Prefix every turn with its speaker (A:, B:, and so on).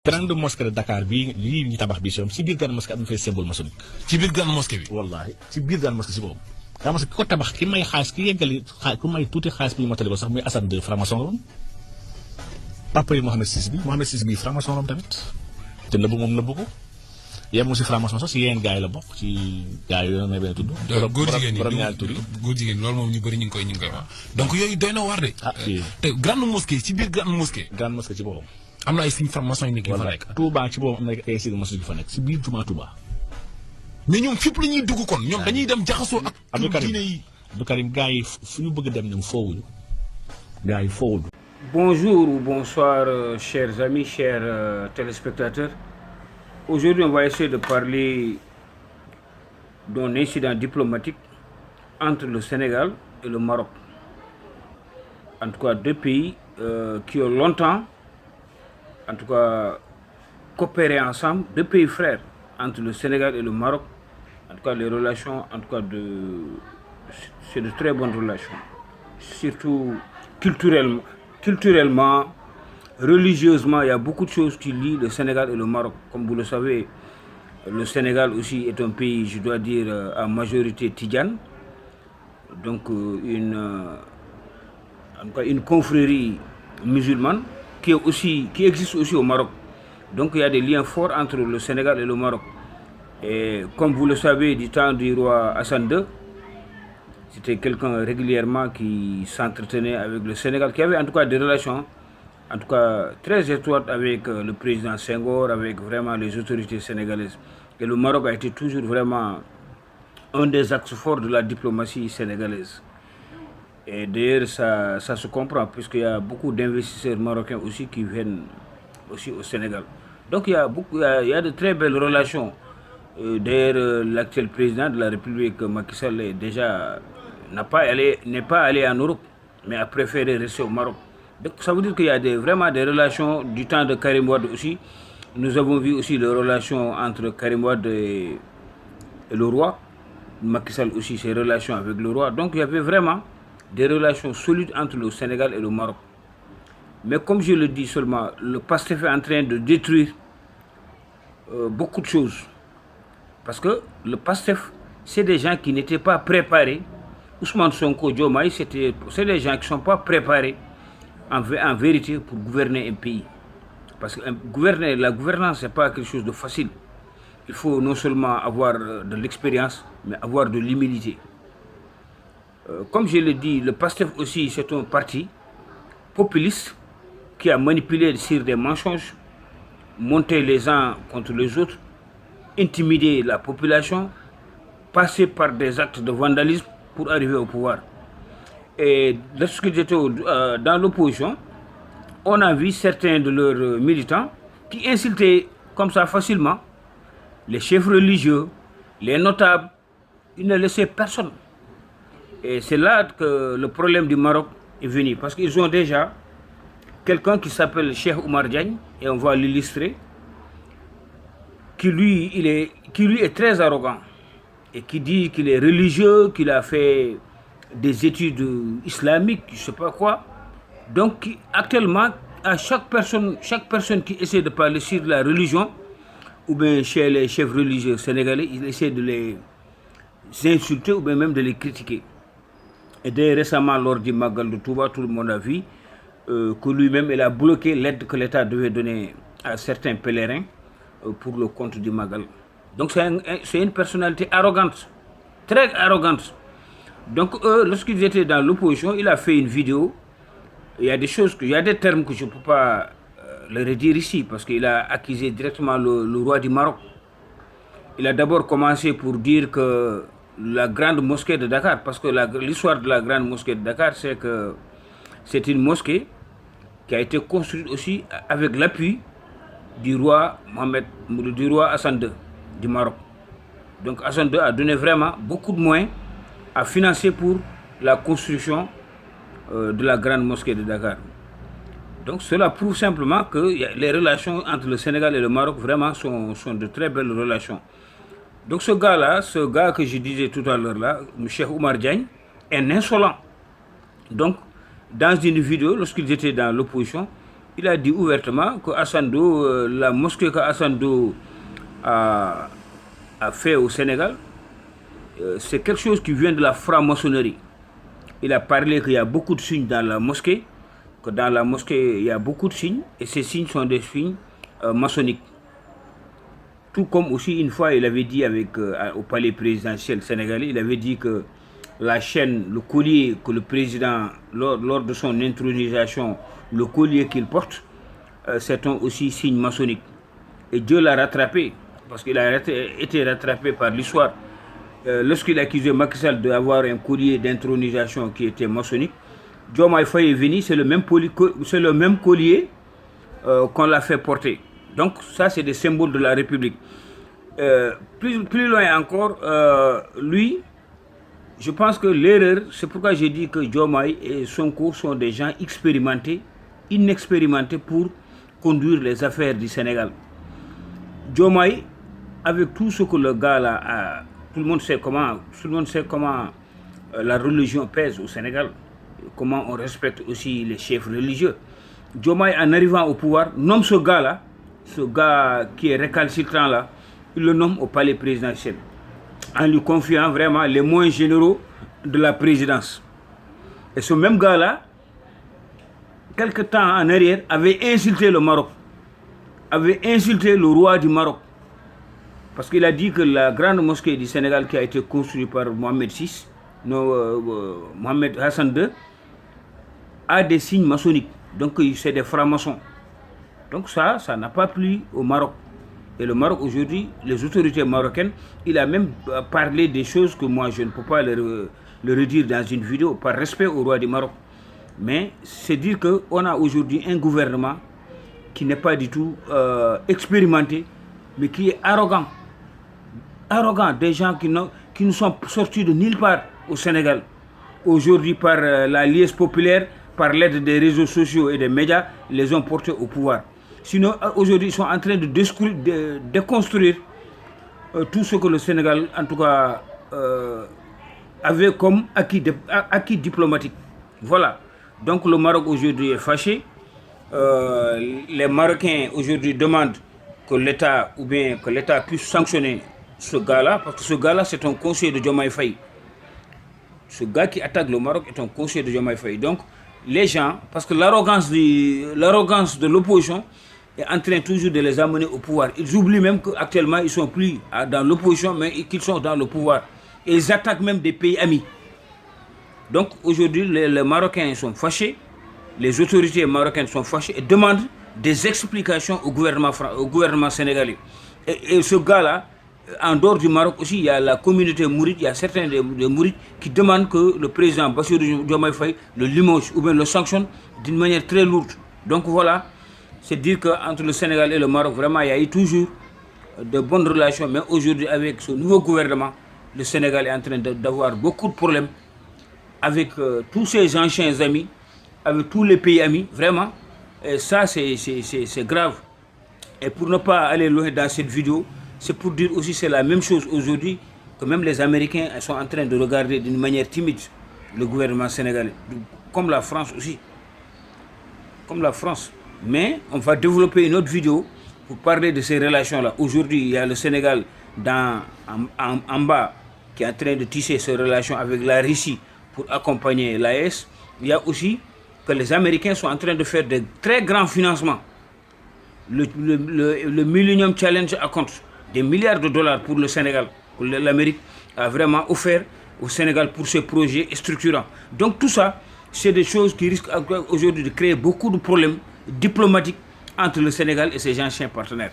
A: grande mosquée de Dakar bii lii ñu tabax bi si biir grande mosquée am na fay symbole maçonnique.
B: ci biir grande mosquée bi.
A: wallaahi ci biir grande mosquée si boobu. grande mosquée ki ko tabax ki may xaalis ki yeggali ku may tuuti xaalis bi ñu motali ko sax muy Assane II franc-maçon la woon. papa yi Mohamed VI bii franc-maçon la woon tamit. te nëbbu moom nëbbu ko. yemul si franc-maçon sax si yeneen gars yi la bokk ci gars yi may benn tudd.
B: góor jigéen
A: borom ñaari tudd yi.
B: góor jigéen loolu moom ñu bëri ñu ngi koy wax. donc yooyu doy na war de. te grande mosquée ci biir grande mosquée.
A: grande mosquée ci boobu.
B: am na ay signes franc-maçon yu fa nekk.
A: Touba ci boobu am na ay signes maçon yu fa nekk si biir jumaa Touba.
B: mais ñoom fépp la ñuy dugg kon. ñoom dañuy dem jaxasoo ak. diine yi
A: Abdou Karim gars yi fu ñu bëgg dem ñoom foowuñu. gars yi foowuñu.
C: Bonjour ou bonsoir, chers amis, chers téléspectateurs. Aujourd'hui, on va essayer de parler d'un incident diplomatique entre le Sénégal et le Maroc. En tout cas, deux pays qui ont longtemps, en tout cas, coopéré ensemble, deux pays frères entre le Sénégal et le Maroc. En tout cas, les relations, en tout cas, c'est de très bonnes relations, surtout culturellement, religieusement. Il y a beaucoup de choses qui lient le Sénégal et le Maroc. Comme vous le savez, le Sénégal aussi est un pays, je dois dire, à majorité tidjane. Donc, en tout cas, une confrérie musulmane qui existe aussi au Maroc. Donc, il y a des liens forts entre le Sénégal et le Maroc. Et comme vous le savez, du temps du roi Hassan II, c'était quelqu'un régulièrement qui s'entretenait avec le Sénégal, qui avait en tout cas des relations, en tout cas très étroites avec le président Senghor, avec vraiment les autorités sénégalaises. Et le Maroc a été toujours vraiment un des axes forts de la diplomatie sénégalaise. Et d'ailleurs, ça se comprend, puisqu'il y a beaucoup d'investisseurs marocains aussi qui viennent aussi au Sénégal. Donc il y a de très belles relations. D'ailleurs, l'actuel président de la République, Macky Sall, n'est pas allé en Europe, mais a préféré rester au Maroc. Donc ça veut dire qu'il y a vraiment des relations du temps de Karim Wade aussi. Nous avons vu aussi les relations entre Karim Wade et le roi. Macky Sall aussi, ses relations avec le roi. Donc il y avait vraiment des relations solides entre le Sénégal et le Maroc. Mais comme je le dis seulement, le PASTEF est en train de détruire beaucoup de choses. Parce que le PASTEF, c'est des gens qui n'étaient pas préparés. Ousmane Sonko, Diomaye, c'est des gens qui ne sont pas préparés en vérité pour gouverner un pays. Parce que la gouvernance, ce n'est pas quelque chose de facile. Il faut non seulement avoir de l'expérience, mais avoir de l'humilité. Comme je l'ai dit, le PASTEF aussi, c'est un parti populiste qui a manipulé sur des mensonges, monté les uns contre les autres, intimider la population, passer par des actes de vandalisme pour arriver au pouvoir. Et lorsqu'ils étaient dans l'opposition, on a vu certains de leurs militants qui insultaient comme ça facilement les chefs religieux, les notables. Ils ne laissaient personne. Et c'est là que le problème du Maroc est venu. Parce qu'ils ont déjà quelqu'un qui s'appelle Cheikh Oumar Diagne, et on va l'illustrer, qui lui est très arrogant et qui dit qu'il est religieux, qu'il a fait des études islamiques, je ne sais pas quoi. Donc actuellement, à chaque personne qui essaie de parler sur la religion, ou bien chez les chefs religieux sénégalais, il essaie de les insulter ou bien même de les critiquer. Et dès récemment, lors du Magal de Touba, tout le monde a vu que lui-même, il a bloqué l'aide que l'État devait donner à certains pèlerins pour le compte du Magal. Donc c'est une personnalité arrogante, très arrogante. Donc lorsqu'ils étaient dans l'opposition, il a fait une vidéo. Il y a des termes que je ne peux pas le redire ici, parce qu'il a accusé directement le roi du Maroc. Il a d'abord commencé pour dire que la grande mosquée de Dakar, parce que l'histoire de la grande mosquée de Dakar, c'est que c'est une mosquée qui a été construite aussi avec l'appui du roi Hassan II du Maroc. Donc Hassan II a donné vraiment beaucoup de moyens à financer pour la construction de la grande mosquée de Dakar. Donc cela prouve simplement que les relations entre le Sénégal et le Maroc vraiment sont de très belles relations. Donc ce gars que je disais tout à l'heure là, Cheikh Oumar Diagne, est insolent. Donc dans une vidéo, lorsqu'ils étaient dans l'opposition, il a dit ouvertement que Assando, la mosquée que Assando a fait au Sénégal, c'est quelque chose qui vient de la franc-maçonnerie. Il a parlé qu'il y a beaucoup de signes dans la mosquée, que dans la mosquée, il y a beaucoup de signes, et ces signes sont des signes maçonniques. Tout comme aussi, une fois, il avait dit au palais présidentiel sénégalais, il avait dit que la chaîne, le collier que le président, lors de son intronisation, le collier qu'il porte, c'est aussi signe maçonnique. Et Dieu l'a rattrapé, parce qu'il a été rattrapé par l'histoire. Lorsqu'il accusait Macky Sall d'avoir un collier d'intronisation qui était maçonnique, Diomaye Faye est venu, c'est le même collier qu'on l'a fait porter. Donc ça, c'est des symboles de la République. Plus loin encore, lui, je pense que l'erreur, c'est pourquoi j'ai dit que Diomaye et Sonko sont des gens expérimentés, inexpérimentés pour conduire les affaires du Sénégal. Diomaye, avec tout ce que le gars là a, tout le monde sait comment la religion pèse au Sénégal, comment on respecte aussi les chefs religieux. Diomaye, en arrivant au pouvoir, nomme ce gars qui est récalcitrant là, il le nomme au palais présidentiel, en lui confiant vraiment les moyens généraux de la présidence. Et ce même gars-là, quelque temps en arrière, avait insulté le Maroc, avait insulté le roi du Maroc. Parce qu'il a dit que la grande mosquée du Sénégal qui a été construite par Mohamed Hassan II a des signes maçonniques. Donc c'est des francs-maçons. Donc ça n'a pas plu au Maroc. Et le Maroc aujourd'hui, les autorités marocaines, il a même parlé des choses que moi je ne peux pas le redire dans une vidéo, par respect au roi du Maroc. Mais c'est dire qu'on a aujourd'hui un gouvernement qui n'est pas du tout expérimenté, mais qui est arrogant. Arrogant, des gens qui nous sont sortis de nulle part au Sénégal. Aujourd'hui, par la liesse populaire, par l'aide des réseaux sociaux et des médias, ils les ont portés au pouvoir. Sinon, aujourd'hui, ils sont en train de déconstruire tout ce que le Sénégal, en tout cas, avait comme acquis diplomatique. Voilà. Donc le Maroc aujourd'hui est fâché. Les Marocains aujourd'hui demandent que l'État puisse sanctionner ce gars-là, parce que ce gars-là, c'est un conseiller de Diomaye Faye. Ce gars qui attaque le Maroc est un conseiller de Diomaye Faye. Donc, les gens, parce que l'arrogance de l'opposition est en train toujours de les amener au pouvoir. Ils oublient même qu'actuellement, ils ne sont plus dans l'opposition, mais qu'ils sont dans le pouvoir. Et ils attaquent même des pays amis. Donc, aujourd'hui, les Marocains sont fâchés, les autorités marocaines sont fâchées et demandent des explications au gouvernement sénégalais. Et ce gars-là, en dehors du Maroc aussi, il y a la communauté mouride, il y a certains des mourides qui demandent que le président Bassirou Diomaye Faye le limoge ou bien le sanctionne d'une manière très lourde. Donc voilà, c'est dire qu'entre le Sénégal et le Maroc, vraiment, il y a eu toujours de bonnes relations. Mais aujourd'hui, avec ce nouveau gouvernement, le Sénégal est en train d'avoir beaucoup de problèmes avec tous ses anciens amis, avec tous les pays amis, vraiment. Et ça, c'est grave. Et pour ne pas aller loin dans cette vidéo, c'est pour dire aussi c'est la même chose aujourd'hui, que même les Américains sont en train de regarder d'une manière timide le gouvernement sénégalais, comme la France aussi. Comme la France. Mais on va développer une autre vidéo pour parler de ces relations-là. Aujourd'hui, il y a le Sénégal en bas qui est en train de tisser ces relations avec la Russie pour accompagner l'AES. Il y a aussi que les Américains sont en train de faire de très grands financements. Le Millennium Challenge à compte des milliards de dollars pour le Sénégal. L'Amérique a vraiment offert au Sénégal pour ces projets structurants. Donc tout ça, c'est des choses qui risquent aujourd'hui de créer beaucoup de problèmes diplomatiques entre le Sénégal et ses anciens partenaires.